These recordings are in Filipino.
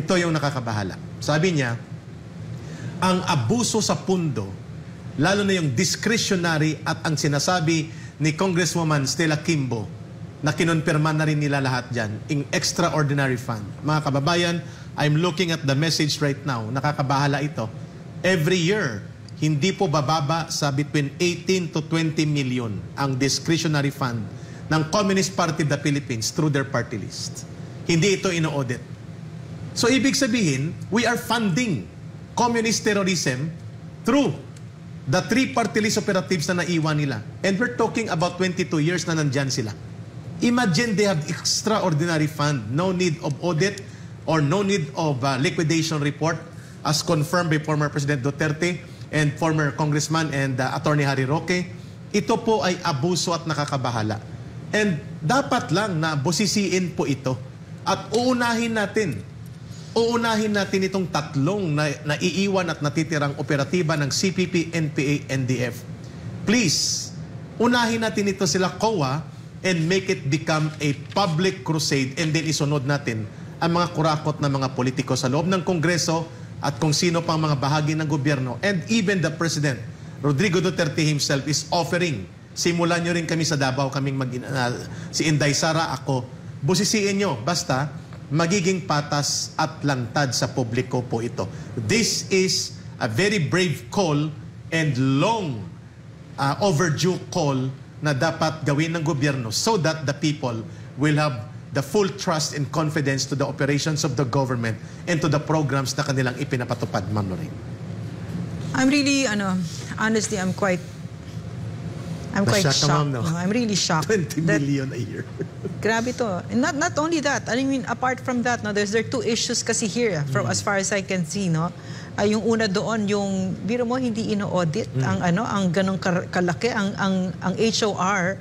Ito yung nakakabahala. Sabi niya, ang abuso sa pundo, lalo na yung discretionary at ang sinasabi ni Congresswoman Stella Kimbo, na kinonfirma na rin nila lahat dyan, in extraordinary fund. Mga kababayan, I'm looking at the message right now. Nakakabahala ito. Every year, hindi po bababa sa between 18 to 20 million ang discretionary fund ng Communist Party of the Philippines through their party list. Hindi ito ino-audit. So, ibig sabihin, we are funding communist terrorism through the 3 party list operatives na naiwan nila. And we're talking about 22 years na nandyan sila. Imagine they have extraordinary fund, no need of audit or no need of liquidation report as confirmed by former President Duterte and former Congressman and Attorney Harry Roque. Ito po ay abuso at nakakabahala. And dapat lang na busisiin po ito at uunahin natin itong tatlong naiiwan at natitirang operatiba ng CPP, NPA, NDF. Please, unahin natin ito sila COA and make it become a public crusade, and then isunod natin ang mga kurakot na mga politiko sa loob ng Kongreso at kung sino pang mga bahagi ng gobyerno. And even the President, Rodrigo Duterte himself, is offering, simulan nyo rin kami sa Davao, si Inday Sara, ako, busisiin nyo, basta magiging patas at lantad sa publiko po ito. This is a very brave call and long overdue call na dapat gawin ng gobyerno so that the people will have the full trust and confidence to the operations of the government and to the programs na kanilang ipinapatupad, Ma'am Lorraine. I'm really, honestly, I'm quite shocked. Ma'am, no? I'm really shocked. 20 million a year. Grabe to. And not only that, I mean, apart from that, no, there are 2 issues kasi here, from as far as I can see, no? Yung una doon, yung biro mo hindi ino-audit ang ganong kalaki, ang HOR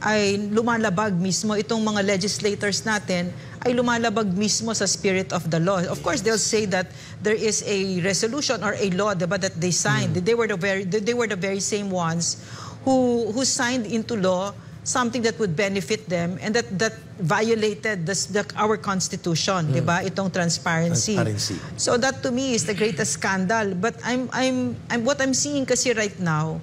ay lumalabag mismo, itong mga legislators natin ay lumalabag mismo sa spirit of the law. Of course, they'll say that there is a resolution or a law, diba, that they signed. They were the very same ones who signed into law something that would benefit them and that violated our Constitution, diba? Itong transparency. So that to me is the greatest scandal. But what I'm seeing kasi right now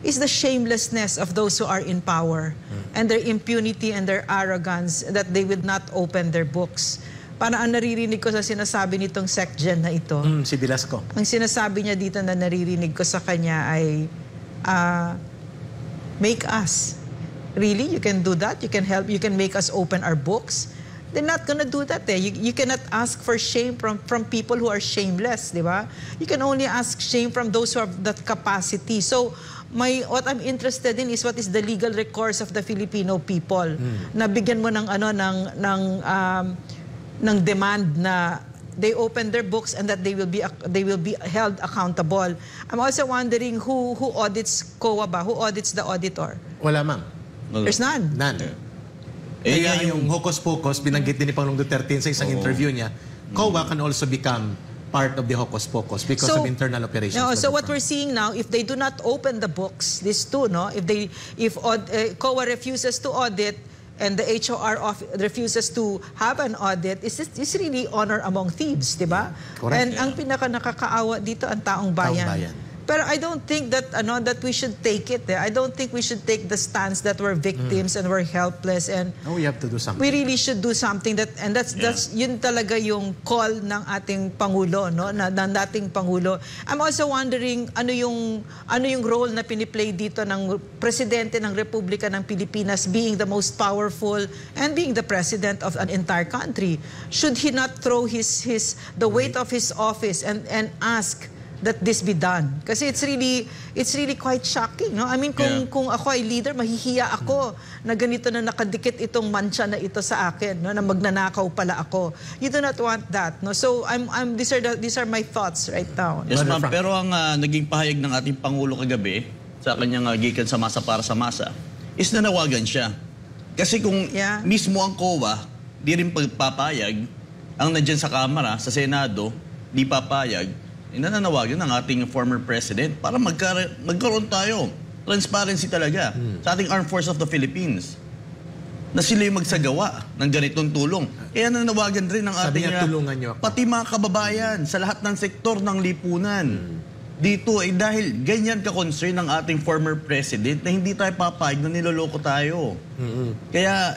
is the shamelessness of those who are in power and their impunity and their arrogance that they would not open their books. Para ang naririnig ko sa sinasabi nitong SecGen na ito, si Velasco. Ang sinasabi niya dito na naririnig ko sa kanya ay make us. Really? You can do that? You can help? You can make us open our books? They're not gonna do that. You cannot ask for shame from people who are shameless, di ba? You can only ask shame from those who have that capacity. So, what I'm interested in is what is the legal recourse of the Filipino people. Na bigyan mo ng demand na they open their books and that they will be held accountable. I'm also wondering who audits COA ba? Who audits the auditor? Wala, ma'am. There's none. None. Kaya yung hocus-pocus, binanggit din ni Pangulong Duterte sa isang interview niya, COA can also become part of the hocus-pocus because of internal operations. No, so what we're seeing now, if they do not open the books, these two, no, if COA refuses to audit and the HOR refuses to have an audit, it's really honor among thieves, di ba? Correct. And ang pinaka nakakaawa dito ang taong bayan. Pero I don't think that that we should take it. I don't think we should take the stance that we're victims and we're helpless and we have to do something. We really should do something that's yun talaga yung call ng ating pangulo, no, ng dating pangulo. I'm also wondering ano yung role na piniplay dito ng presidente ng Republika ng Pilipinas, being the most powerful and being the president of an entire country. Should he not throw the weight of his office and ask that this be done? Kasi it's really quite shocking, no? I mean, kung ako ay leader, mahihiya ako na ganito na nakadikit itong mancha na ito sa akin, no? Na magnanakaw pala ako. You do not want that, no? So these are my thoughts right now. Yes, ma'am. Pero ang naging pahayag ng ating Pangulo kagabi sa kanyang gikan sa masa para sa masa is nanawagan siya. Kasi kung mismo ang COA di rin pagpapayag, ang nandiyan sa Kamara, sa Senado, di papayag, nananawagan ng ating former president para magkaroon tayo transparency talaga sa ating Armed Forces of the Philippines. na sila yung magsagawa ng ganitong tulong. Kaya nanawagan rin ng Sabi ating niya, tulungan niyo ako. pati mga kababayan sa lahat ng sektor ng lipunan. Dito dahil ganyan ka-concern ng ating former president na hindi tayo papayag na niloloko tayo. Kaya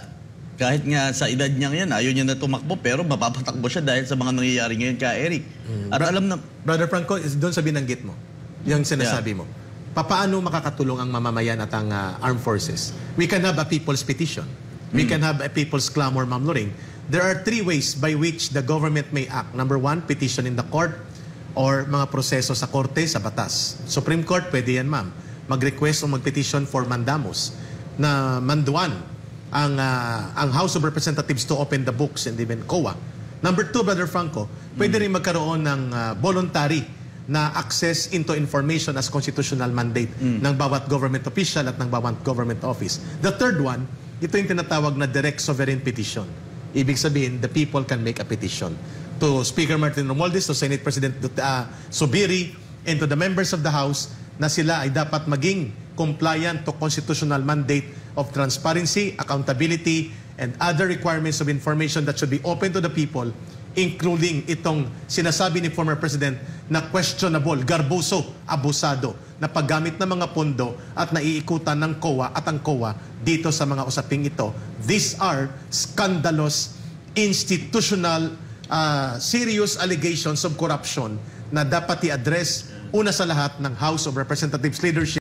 kahit nga sa edad niya yan, ayaw niya na tumakbo pero mapapatakbo siya dahil sa mga nangyayari ngayon ka Eric. At alam na... Brother Franco, doon sa binanggit mo, yung sinasabi mo, paano makakatulong ang mamamayan at ang armed forces? We can have a people's petition. We can have a people's clamor, Ma'am Loring. There are 3 ways by which the government may act. Number 1, petition in the court or mga proseso sa korte, sa batas. Supreme Court, pwede yan, ma'am. Mag-request o mag-petition for mandamus na manduan ang House of Representatives to open the books and even COA. Number 2, Brother Franco, pwede rin magkaroon ng voluntary na access into information as constitutional mandate ng bawat government official at ng bawat government office. The third one, ito yung tinatawag na direct sovereign petition. Ibig sabihin, the people can make a petition to Speaker Martin Romualdez, to Senate President Zubiri, and to the members of the House na sila ay dapat maging compliant to constitutional mandate of transparency, accountability, and other requirements of information that should be open to the people, including itong sinasabi ni former President na questionable, garboso, abusado na paggamit ng mga pondo at naiikutan ng COA at ang COA dito sa mga usaping ito. These are scandalous, institutional, serious allegations of corruption na dapat i-address una sa lahat ng House of Representatives leadership